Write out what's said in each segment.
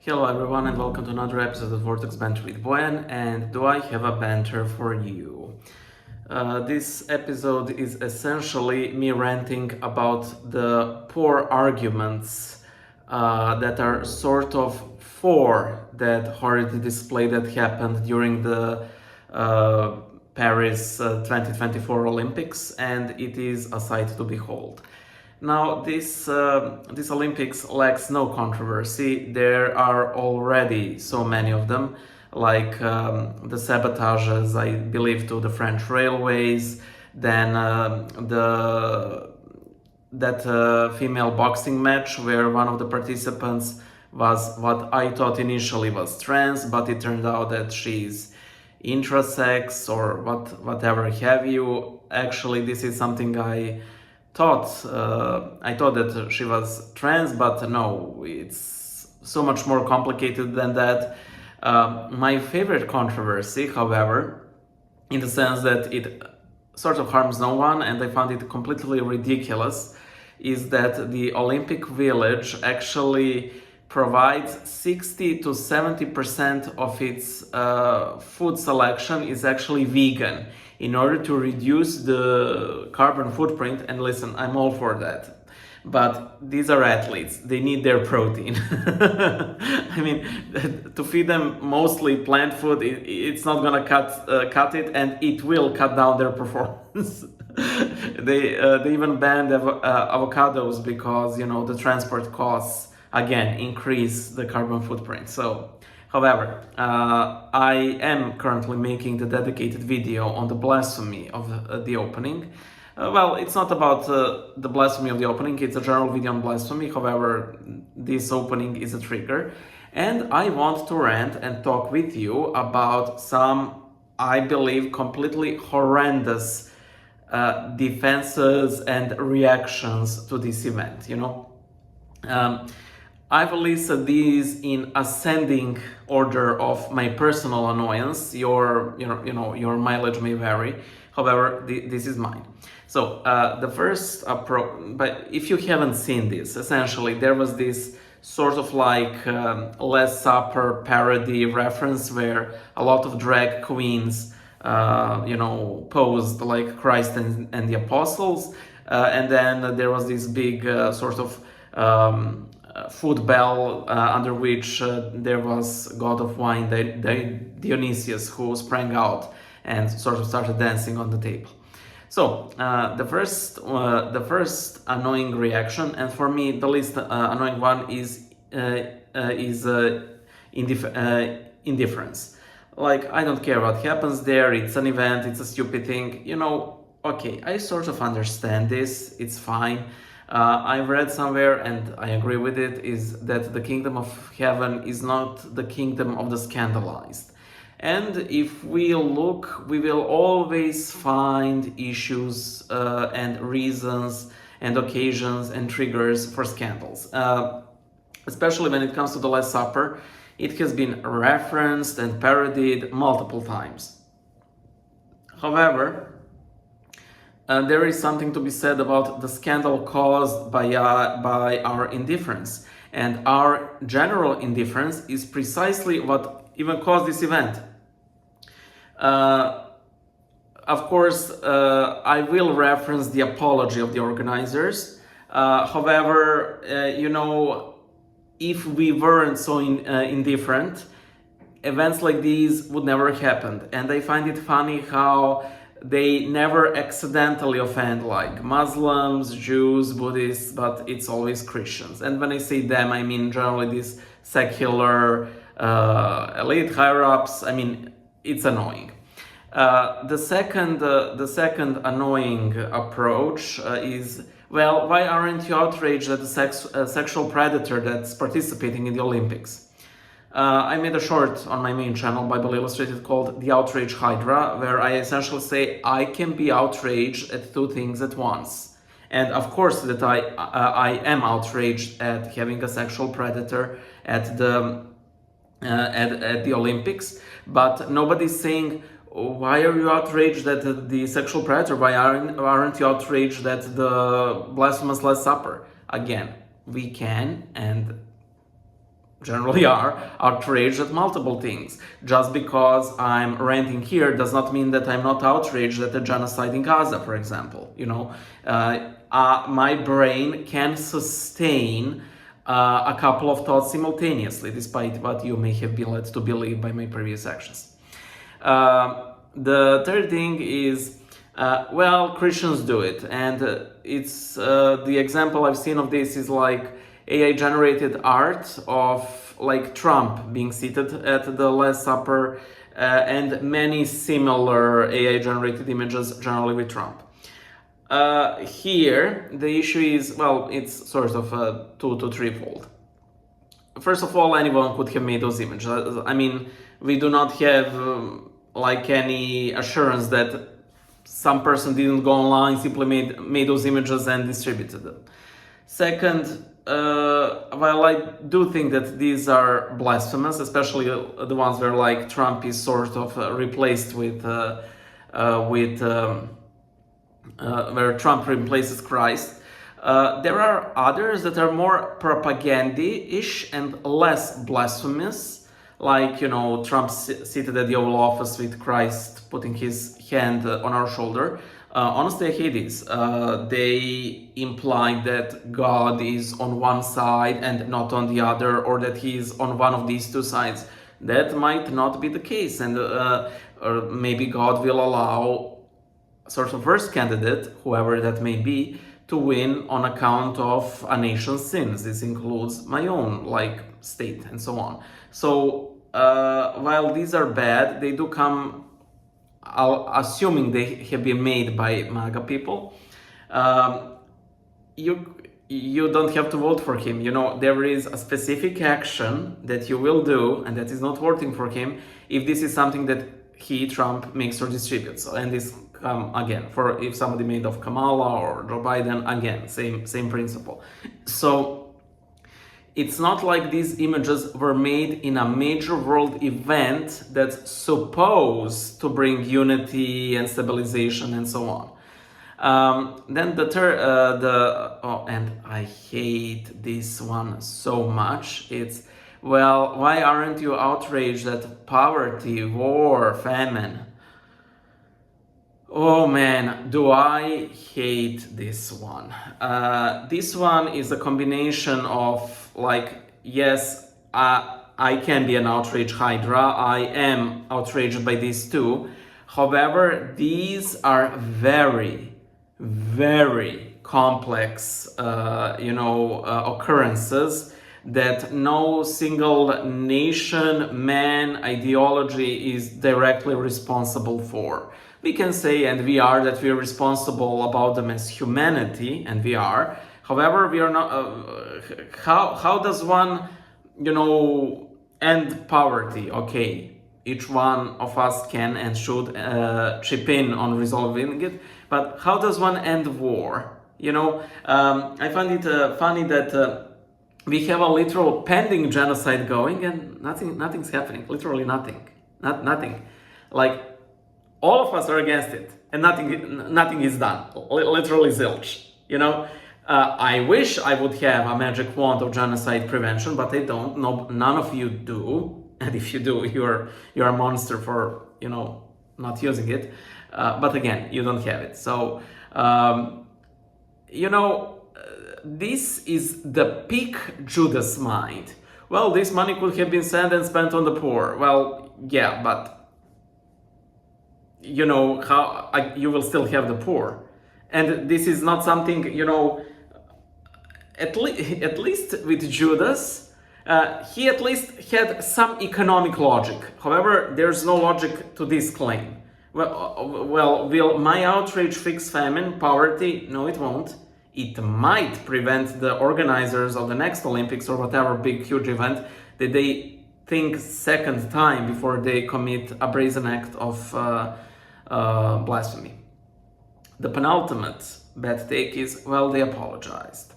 Hello everyone and welcome to another episode of Vortex Banter with Boyan, and do I have a banter for you? This episode is essentially me ranting about the poor arguments that are sort of for that horrid display that happened during the Paris 2024 Olympics, and it is a sight to behold. Now, this Olympics lacks no controversy. There are already so many of them, like the sabotages, I believe, to the French railways, then that female boxing match where one of the participants was what I thought initially was trans, but it turned out that she's intrasex or whatever have you. Actually, this is something I thought that she was trans, but no, it's so much more complicated than that. My favorite controversy, however, in the sense that it sort of harms no one, and I found it completely ridiculous, is that the Olympic Village actually provides 60 to 70% of its food selection is actually vegan in order to reduce the carbon footprint. And listen, I'm all for that. But these are athletes, they need their protein. I mean, to feed them mostly plant food, it's not gonna cut it, and it will cut down their performance. They even banned avocados because, you know, the transport costs again increase the carbon footprint. So, however, I am currently making the dedicated video on the blasphemy of the opening. Well, it's not about the blasphemy of the opening, it's a general video on blasphemy. However, this opening is a trigger, and I want to rant and talk with you about some, I believe, completely horrendous defenses and reactions to this event, you know. I've listed these in ascending order of my personal annoyance. Your mileage may vary. However, this is mine. So the first approach, but if you haven't seen this, essentially there was this sort of like Last Supper parody reference where a lot of drag queens, posed like Christ and the apostles, and then there was this big sort of food bell under which there was god of wine, Dionysius, who sprang out and sort of started dancing on the table. So the first annoying reaction, and for me the least annoying one, is indifference. Like, I don't care what happens there, it's an event, it's a stupid thing, you know. Okay, I sort of understand this, it's fine. I've read somewhere, and I agree with it, is that the kingdom of heaven is not the kingdom of the scandalized. And if we look, we will always find issues and reasons and occasions and triggers for scandals. Especially when it comes to the Last Supper, it has been referenced and parodied multiple times. However, there is something to be said about the scandal caused by our indifference. And our general indifference is precisely what even caused this event. Of course, I will reference the apology of the organizers. However, if we weren't so indifferent, events like these would never happen. And I find it funny how they never accidentally offend like Muslims, Jews, Buddhists, but it's always Christians. And when I say them, I mean generally these secular elite higher-ups. I mean, it's annoying. The second annoying approach is, well, why aren't you outraged at the sexual predator that's participating in the Olympics? I made a short on my main channel, Bible Illustrated, called The Outrage Hydra, where I essentially say I can be outraged at two things at once. And of course that I am outraged at having a sexual predator at the Olympics, but nobody's saying, why are you outraged at the sexual predator? Why aren't you outraged at the blasphemous Last Supper? Again, we can, and generally are outraged at multiple things. Just because I'm ranting here does not mean that I'm not outraged at the genocide in Gaza, for example. My brain can sustain a couple of thoughts simultaneously, despite what you may have been led to believe by my previous actions. The third thing is, Christians do it, and it's the example I've seen of this is like AI generated art of like Trump being seated at the Last Supper, and many similar AI generated images, generally with Trump. Here, the issue is, it's sort of two to threefold. First of all, anyone could have made those images. I mean, we do not have any assurance that some person didn't go online, simply made those images and distributed them. Second, while I do think that these are blasphemous, especially the ones where like Trump is sort of replaced where Trump replaces Christ, there are others that are more propaganda-ish and less blasphemous, like, Trump seated at the Oval Office with Christ putting his hand on our shoulder. Honestly, I hate these. They imply that God is on one side and not on the other, or that he is on one of these two sides. That might not be the case, and or maybe God will allow sort of worst candidate, whoever that may be, to win on account of a nation's sins. This includes my own, state and so on. So while these are bad, they do come, assuming they have been made by MAGA people. You don't have to vote for him. There is a specific action that you will do, and that is not voting for him, if this is something that Trump, makes or distributes. And this again, for if somebody made of Kamala or Joe Biden, again, same principle. So it's not like these images were made in a major world event that's supposed to bring unity and stabilization and so on. Then the third, and I hate this one so much. It's, why aren't you outraged at poverty, war, famine? Oh man, do I hate this one. This one is a combination of yes, I can be an outrage hydra. I am outraged by these too. However, these are very, very complex, occurrences that no single nation, man, ideology is directly responsible for. We can say, and we are, that we are responsible about them as humanity, and we are. However, we are not. How does one, end poverty? Okay, each one of us can and should chip in on resolving it. But how does one end war? I find it funny that we have a literal pending genocide going, and nothing's happening. Literally nothing. Nothing. All of us are against it, and nothing is done. Literally zilch. I wish I would have a magic wand of genocide prevention, but I don't. No, none of you do. And if you do, you're a monster for not using it. But again, you don't have it. So this is the peak Judas mind. Well, this money could have been sent and spent on the poor. Well, yeah, but how you will still have the poor, and this is not something at least with Judas, he at least had some economic logic. However, there's no logic to this claim. Will my outrage fix famine, poverty? No, it won't. It might prevent the organizers of the next Olympics or whatever big huge event that they think second time before they commit a brazen act of blasphemy. The penultimate bad take is, they apologized.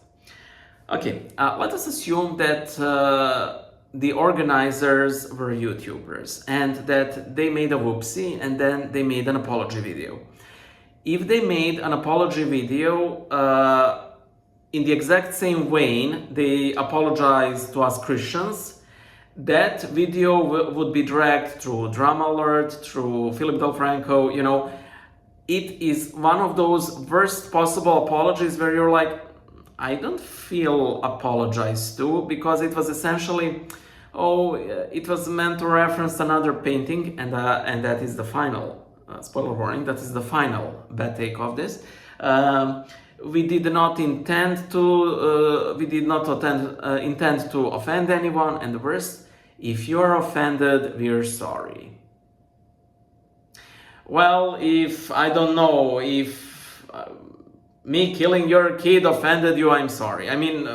Okay, let us assume that the organizers were YouTubers and that they made a whoopsie and then they made an apology video. If they made an apology video in the exact same vein, they apologized to us Christians, that video would be dragged through Drama Alert, through Philip Del Franco, you know. It is one of those worst possible apologies where you're like, I don't feel apologized to, because it was essentially, oh, it was meant to reference another painting, and that is the final, spoiler warning, that is the final bad take of this. We did not intend to intend to offend anyone, and the worst, if you are offended, we're sorry. Well, if I don't know, if me killing your kid offended you, I'm sorry. I mean,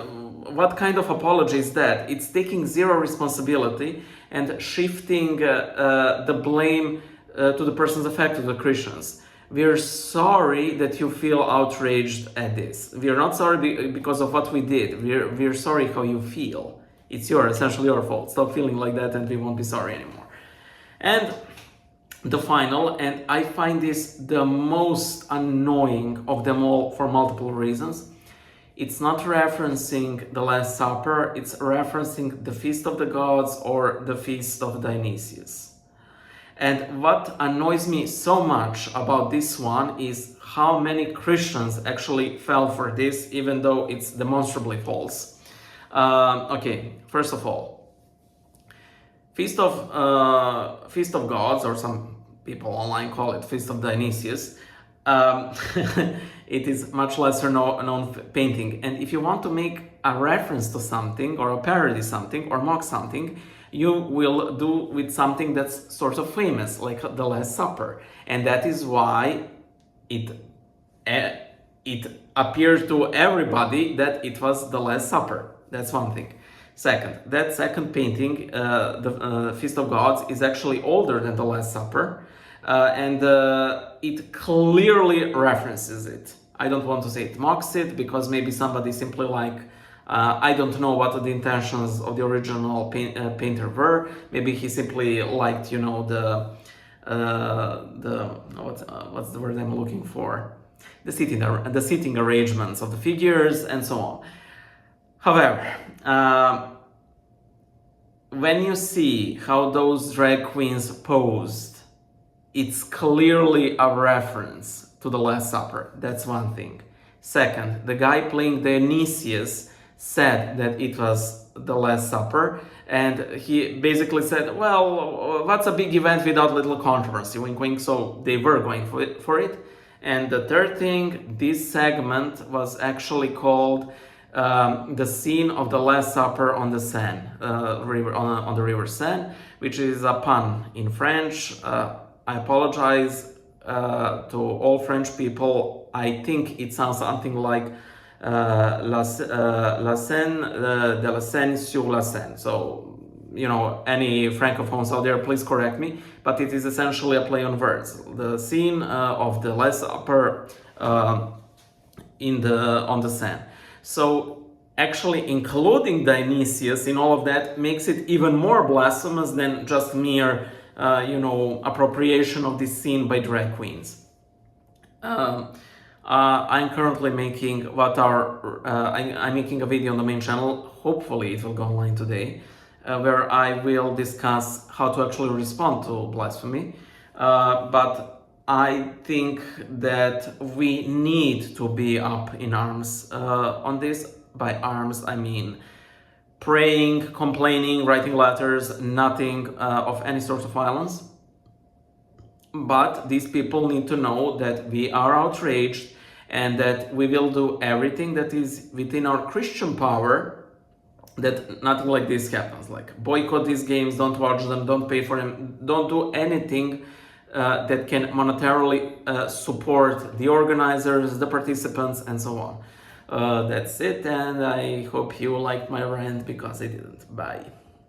what kind of apology is that? It's taking zero responsibility and shifting the blame to the persons affected, the Christians. We're sorry that you feel outraged at this. We're not sorry because of what we did. We're sorry how you feel. It's essentially your fault. Stop feeling like that and we won't be sorry anymore. And the final, and I find this the most annoying of them all for multiple reasons. It's not referencing the Last Supper, it's referencing the Feast of the Gods or the Feast of Dionysius. And what annoys me so much about this one is how many Christians actually fell for this, even though it's demonstrably false. Okay, first of all, Feast of Gods, or some people online call it Feast of Dionysius. It is much lesser known painting, and if you want to make a reference to something or a parody something or mock something, you will do with something that's sort of famous, like the Last Supper, and that is why it appeared to everybody that it was the Last Supper. That's one thing. Second, that second painting, the Feast of Gods, is actually older than the Last Supper, and it clearly references it. I don't want to say it mocks it, because maybe somebody simply like, I don't know what the intentions of the original painter were. Maybe he simply liked, you know, what's the word I'm looking for? The seating arrangements of the figures and so on. However, when you see how those drag queens posed, it's clearly a reference to the Last Supper. That's one thing. Second, the guy playing Dionysius said that it was the Last Supper, and he basically said, well, what's a big event without little controversy, wink wink, so they were going for it. And the third thing, this segment was actually called the scene of the Last Supper on the Seine, on the river Seine, which is a pun in French. I apologize to all French people. I think it sounds something like la Seine, de la Seine sur la Seine. So, you know, any francophones out there, please correct me, but it is essentially a play on words. The scene of the Last Supper on the Seine. So actually including Dionysius in all of that makes it even more blasphemous than just mere appropriation of this scene by drag queens. I'm currently making I'm making a video on the main channel. Hopefully it will go online today, where I will discuss how to actually respond to blasphemy. But I think that we need to be up in arms on this. By arms, I mean praying, complaining, writing letters, nothing of any sort of violence. But these people need to know that we are outraged and that we will do everything that is within our Christian power that nothing like this happens. Like boycott these games, don't watch them, don't pay for them, don't do anything that can monetarily support the organizers, the participants, and so on. That's it, and I hope you liked my rant, because I didn't. Bye.